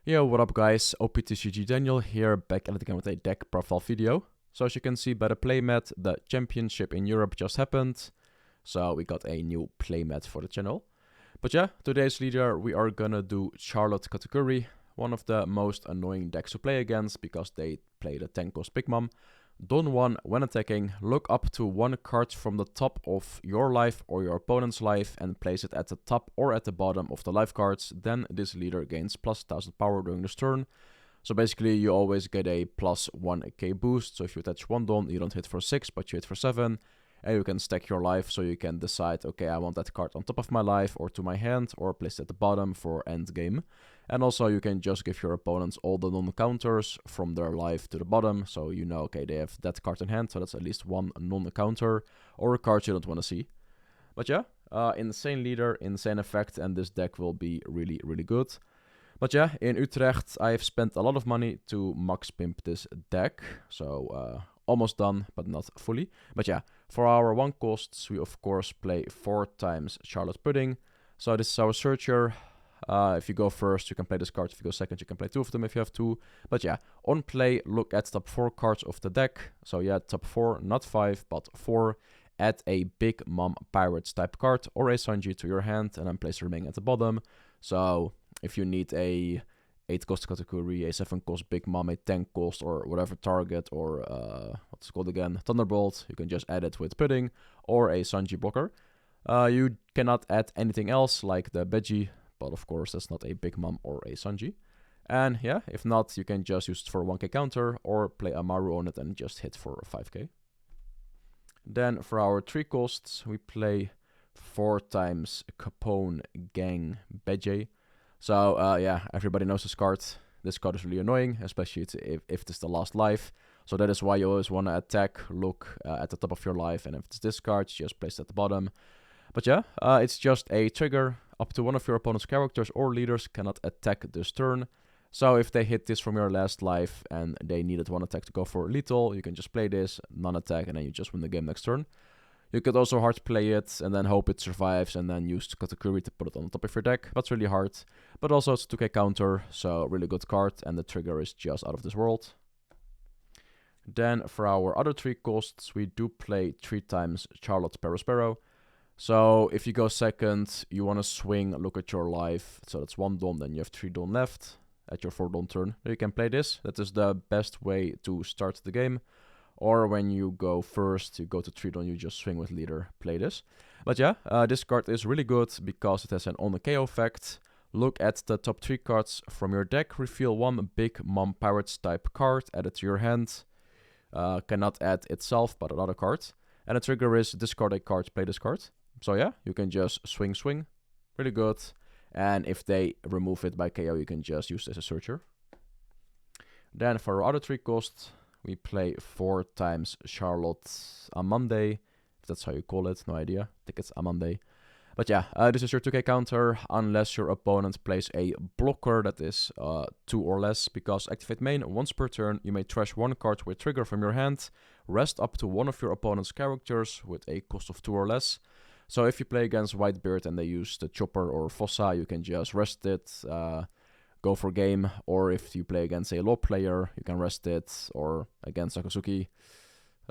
Yo, what up guys, OPTCG Daniel here, back at it again with a deck profile video. So as you can see by the playmat, the championship in Europe just happened. So we got a new playmat for the channel. But yeah, today's leader we are gonna do Charlotte Katakuri, one of the most annoying decks to play against because they play the 10 cost Big Mom. Don 1, when attacking, look up to one card from the top of your life or your opponent's life and place it at the top or at the bottom of the life cards. Then this leader gains plus 1000 power during this turn. So basically you always get a plus 1k boost. So if you attach one Don, you don't hit for 6 but you hit for 7. And you can stack your life, so you can decide, okay, I want that card on top of my life or to my hand, or place it at the bottom for end game. And also you can just give your opponents all the non-counters from their life to the bottom, so you know, okay, they have that card in hand, so that's at least one non-counter, or a card you don't want to see. But yeah, insane leader, insane effect, and this deck will be really, really good. But yeah, in Utrecht, I've spent a lot of money to max pimp this deck, so almost done, but not fully. But yeah, for our 1 costs, we of course play 4 times Charlotte Pudding. So this is our searcher. If you go first, you can play this card. If you go second, you can play 2 of them if you have 2. But yeah, on play, look at top 4 cards of the deck. So yeah, top 4, not 5, but 4. Add a Big Mom Pirates type card or a Sanji to your hand, and then place the remaining at the bottom. So if you need a 8 cost Katakuri, a 7 cost Big Mom, a 10 cost or whatever target, or what's it called again, Thunderbolt, you can just add it with Pudding, or a Sanji blocker. You cannot add anything else like the Beji, but of course that's not a Big Mom or a Sanji. And yeah, if not, you can just use it for 1k counter, or play a Maru on it and just hit for 5k. Then for our 3 costs, we play 4 times Capone Gang Beji. So yeah, everybody knows this card. This card is really annoying, especially if it's the last life. So that is why you always want to attack, look at the top of your life, and if it's this card, just place it at the bottom. But yeah, it's just a trigger. Up to one of your opponent's characters or leaders cannot attack this turn. So if they hit this from your last life and they needed 1 attack to go for lethal, you can just play this, non-attack, and then you just win the game next turn. You could also hard play it and then hope it survives and then use Katakuri to put it on top of your deck. That's really hard. But also it's 2k counter, so really good card, and the trigger is just out of this world. Then for our other 3 costs, we do play 3 times Charlotte Perospero. So if you go second, you want to swing, look at your life. So that's 1 Don, then you have 3 Don left at your 4 Don turn. You can play this. That is the best way to start the game. Or when you go first, you go to 3 Don, you just swing with leader, play this. But yeah, this card is really good because it has an on the KO effect. Look at the top 3 cards from your deck, reveal 1 Big Mom Pirates type card, add it to your hand. Cannot add itself, but another card. And the trigger is discard a card, play this card. So yeah, you can just swing. Really good. And if they remove it by KO, you can just use this as a searcher. Then for our other 3 costs, we play 4 times Charlotte Amande, if that's how you call it, no idea. I think it's Amande. But yeah, this is your 2k counter, unless your opponent plays a blocker that is 2 or less, because activate main, once per turn, you may trash 1 card with trigger from your hand, rest up to one of your opponent's characters with a cost of 2 or less. So if you play against Whitebeard and they use the Chopper or Fossa, you can just rest it, go for game, or if you play against a low player, you can rest it, or against Akatsuki,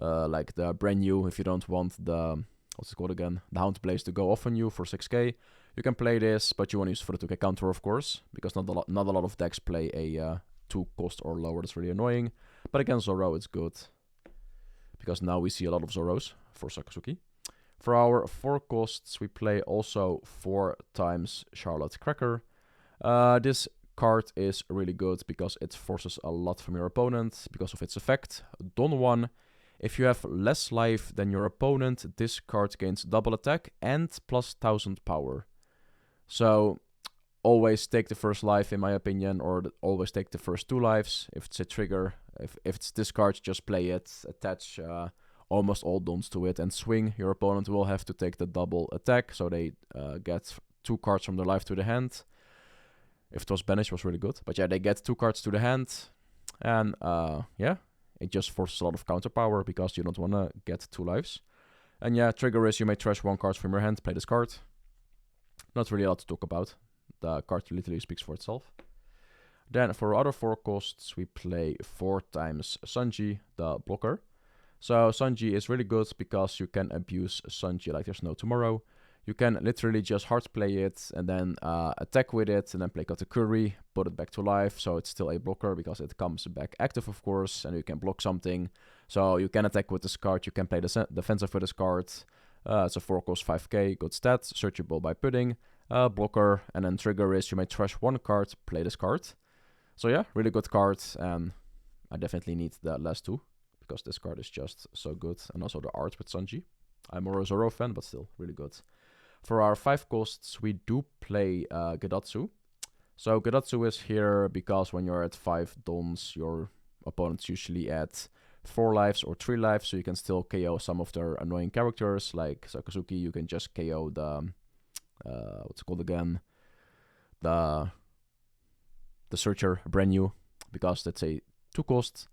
like the brand new, if you don't want the, what's it called again, the Hound Blaze to go off on you for 6k, you can play this, but you want to use it for the 2k counter, of course, because not a lot of decks play a 2 cost or lower. That's really annoying, but against Zoro it's good, because now we see a lot of Zoros for Sakatsuki. For our 4 costs, we play also 4 times Charlotte Cracker. This card is really good because it forces a lot from your opponent because of its effect. Don 1, if you have less life than your opponent, this card gains double attack and plus 1000 power. So always take the first life in my opinion, or always take the first 2 lives. If it's a trigger, if it's this card, just play it, attach almost all Dons to it and swing. Your opponent will have to take the double attack, so they get 2 cards from their life to the hand. If it was banished, it was really good. But yeah, they get 2 cards to the hand. And yeah, it just forces a lot of counter power because you don't want to get 2 lives. And yeah, trigger is you may trash 1 card from your hand, play this card. Not really a lot to talk about. The card literally speaks for itself. Then for other 4 costs, we play 4 times Sanji, the blocker. So Sanji is really good because you can abuse Sanji like there's no tomorrow. You can literally just hard play it and then attack with it and then play Katakuri, put it back to life. So it's still a blocker because it comes back active, of course, and you can block something. So you can attack with this card, you can play defensive with this card. It's a 4 cost 5k, good stats, searchable by pudding, blocker, and then trigger is you may trash 1 card, play this card. So yeah, really good card, and I definitely need the last 2. Because this card is just so good. And also the art with Sanji. I'm more a Zoro fan, but still really good. For our 5 costs, we do play Gedatsu. So Gedatsu is here because when you're at 5 dons, your opponent's usually at 4 lives or 3 lives. So you can still KO some of their annoying characters. Like Sakazuki, you can just KO the... what's it called again? The Searcher, brand new. Because that's a 2 cost.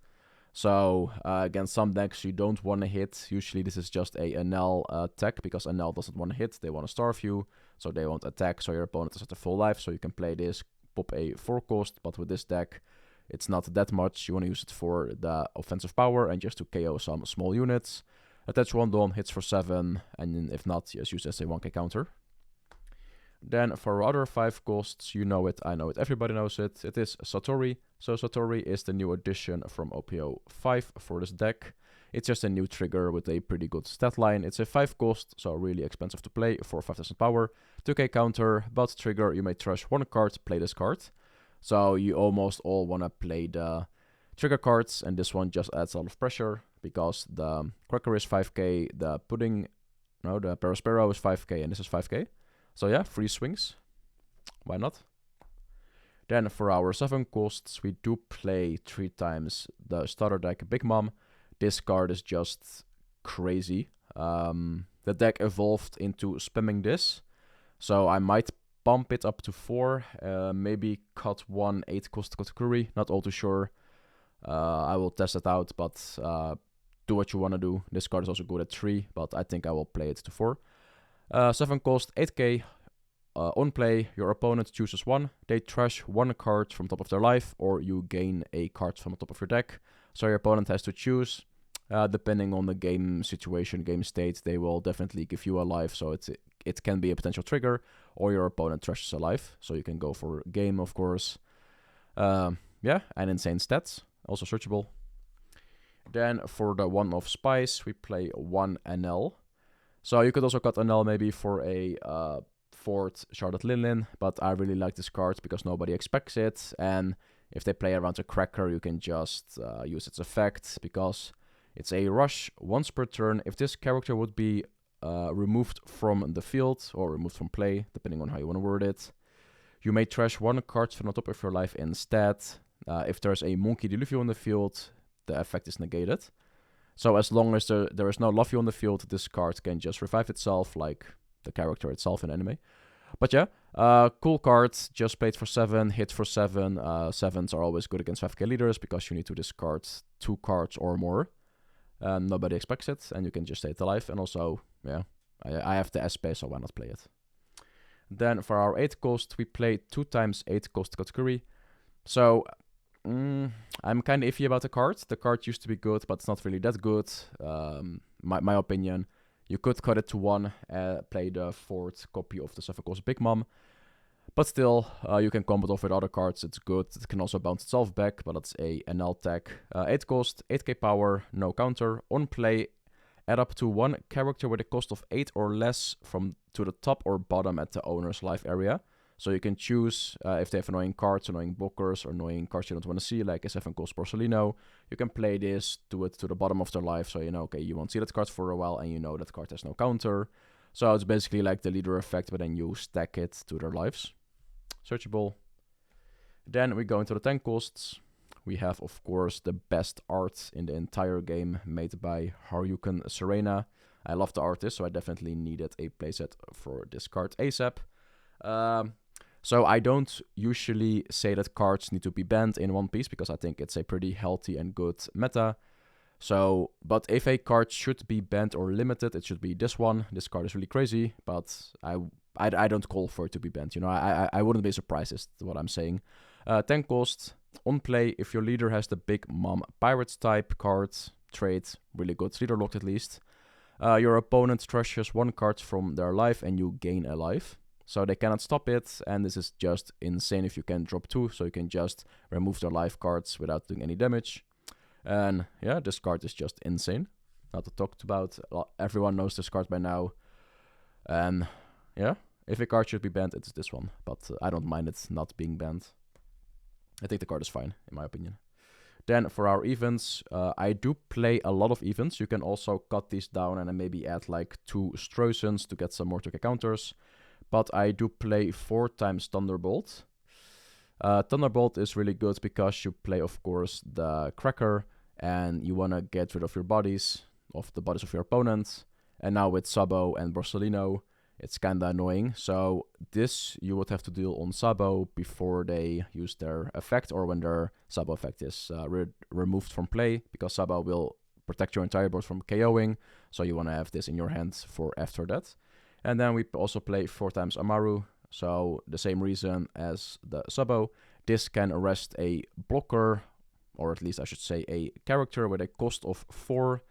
So against some decks you don't want to hit. Usually this is just a Enel tech because Enel doesn't want to hit. They want to starve you, so they won't attack. So your opponent is at a full life, so you can play this, pop a 4 cost. But with this deck, it's not that much. You want to use it for the offensive power and just to KO some small units. Attach 1 Dawn, hits for 7, and if not, just use as a 1k counter. Then for other 5 costs, you know it, I know it, everybody knows it. It is Satori. So Satori is the new addition from OPO 5 for this deck. It's just a new trigger with a pretty good stat line. It's a 5 cost, so really expensive to play for 5000 power. 2k counter, but trigger, you may trash 1 card, play this card. So you almost all want to play the trigger cards, and this one just adds a lot of pressure because the Cracker is 5k, the Perospero is 5k, and this is 5k. So yeah, 3 swings. Why not? Then for our 7 costs, we do play 3 times the starter deck Big Mom. This card is just crazy. The deck evolved into spamming this. So I might bump it up to 4. Maybe cut 1 8 cost Katakuri. Not all too sure. I will test it out, but do what you want to do. This card is also good at 3, but I think I will play it to 4. 7 cost, 8k. On play, your opponent chooses 1. They trash 1 card from top of their life, or you gain a card from the top of your deck. So your opponent has to choose. Depending on the game situation, game state, they will definitely give you a life. So it can be a potential trigger, or your opponent trashes a life. So you can go for game, of course. Yeah, and insane stats, also searchable. Then for the 1-off spice, we play 1 NL. So you could also cut Enel maybe for a 4th Charlotte Linlin, but I really like this card because nobody expects it, and if they play around a Cracker, you can just use its effect because it's a rush once per turn. If this character would be removed from the field or removed from play, depending on how you want to word it, you may trash 1 card from the top of your life instead. If there's a Monkey Diluvio on the field, the effect is negated. So as long as there is no Luffy on the field, this card can just revive itself, like the character itself in anime. But yeah, cool card, just played for 7, hit for 7. 7s are always good against 5k leaders because you need to discard 2 cards or more. Nobody expects it, and you can just stay it alive. And also, yeah, I have the SP, so why not play it? Then for our 8 cost, we play 2 times 8 cost Katakuri. So I'm kind of iffy about the card. The card used to be good, but it's not really that good. My opinion. You could cut it to 1, play the 4th copy of the 7 cost Big Mom. But still, you can combo it off with other cards. It's good. It can also bounce itself back, but it's a NL tech. 8 cost, 8k power, no counter. On play, add up to 1 character with a cost of 8 or less from to the top or bottom at the owner's life area. So you can choose if they have annoying cards, annoying blockers, or annoying cards you don't want to see, like a 7 cost Porcelino. You can play this, do it to the bottom of their life, so you know, okay, you won't see that card for a while, and you know that card has no counter. So it's basically like the leader effect, but then you stack it to their lives. Searchable. Then we go into the 10 costs. We have, of course, the best art in the entire game, made by Haruken Serena. I love the artist, so I definitely needed a playset for this card ASAP. So I don't usually say that cards need to be banned in One Piece because I think it's a pretty healthy and good meta. So, but if a card should be banned or limited, it should be this one. This card is really crazy, but I don't call for it to be banned. You know, I wouldn't be surprised is what I'm saying. 10 cost. On play, if your leader has the Big Mom Pirates type card, trade, really good, leader locked at least. Your opponent treasures 1 card from their life and you gain a life. So they cannot stop it, and this is just insane if you can drop 2, so you can just remove their life cards without doing any damage. And yeah, this card is just insane. Not to talk about, everyone knows this card by now. And yeah, if a card should be banned, it's this one, but I don't mind it not being banned. I think the card is fine, in my opinion. Then for our events, I do play a lot of events. You can also cut these down and then maybe add like 2 Strozens to get some more Toka counters. But I do play 4 times Thunderbolt. Thunderbolt is really good because you play, of course, the Cracker, and you want to get rid of your bodies, of the bodies of your opponent. And now with Sabo and Borsellino, it's kinda annoying. So this you would have to deal on Sabo before they use their effect, or when their Sabo effect is removed from play, because Sabo will protect your entire board from KOing. So you want to have this in your hand for after that. And then we also play 4 times Amaru. So the same reason as the Sabo. This can arrest a blocker, or at least I should say a character with a cost of 4.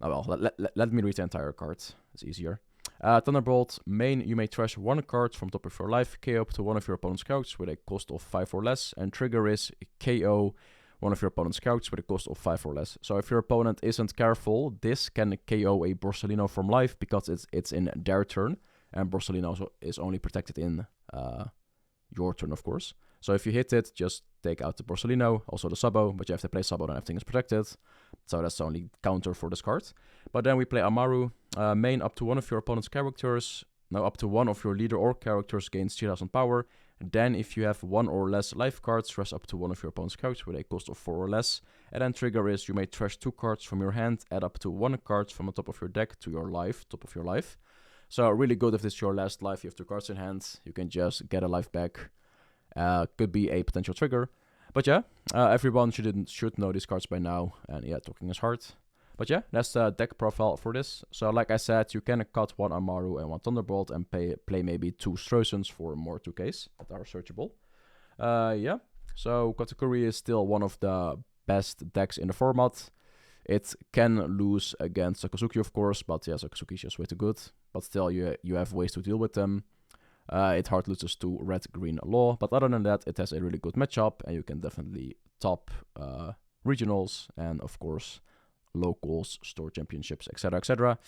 Oh, well, let me read the entire card. It's easier. Thunderbolt, main, you may trash 1 card from top of your life, KO up to one of your opponent's characters with a cost of 5 or less, and trigger is KO one of your opponent's characters with a cost of 5 or less. So if your opponent isn't careful, this can KO a Borsellino from life because it's in their turn, and Borsellino is only protected in your turn, of course. So if you hit it, just take out the Borsellino, also the Sabo, but you have to play Sabo and everything is protected. So that's the only counter for this card. But then we play Amaru, main up to one of your opponent's characters. Now up to one of your leader or characters gains 3000 power. Then if you have 1 or less life cards, trash up to one of your opponent's characters with a cost of 4 or less. And then trigger is you may trash 2 cards from your hand, add up to 1 card from the top of your deck to your life, top of your life. So really good if this is your last life, you have 2 cards in hand, you can just get a life back. Could be a potential trigger. But yeah, everyone should know these cards by now. And yeah, talking is hard. But yeah, that's the deck profile for this. So like I said, you can cut 1 Amaru and 1 Thunderbolt and play maybe 2 Strozens for more 2Ks that are searchable. Yeah, so Katakuri is still one of the best decks in the format. It can lose against Sakazuki, of course, but yeah, Sakazuki is just way too good. But still, you have ways to deal with them. It hard loses to Red-Green Law, but other than that, it has a really good matchup, and you can definitely top regionals and, of course, locals, store championships, etc, etc.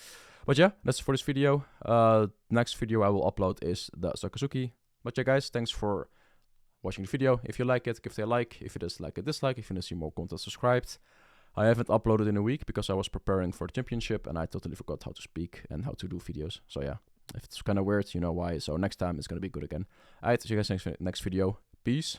But yeah, that's for this video. Next video I will upload is the Sakazuki. But yeah, guys, thanks for watching the video. If you like it, give it a like. If it is like a dislike. If you want to see more content, subscribe. I haven't uploaded in a week because I was preparing for the championship, and I totally forgot how to speak and how to do videos. So yeah. If it's kind of weird, you know why. So next time it's going to be good again. Alright, see you guys next video. Peace.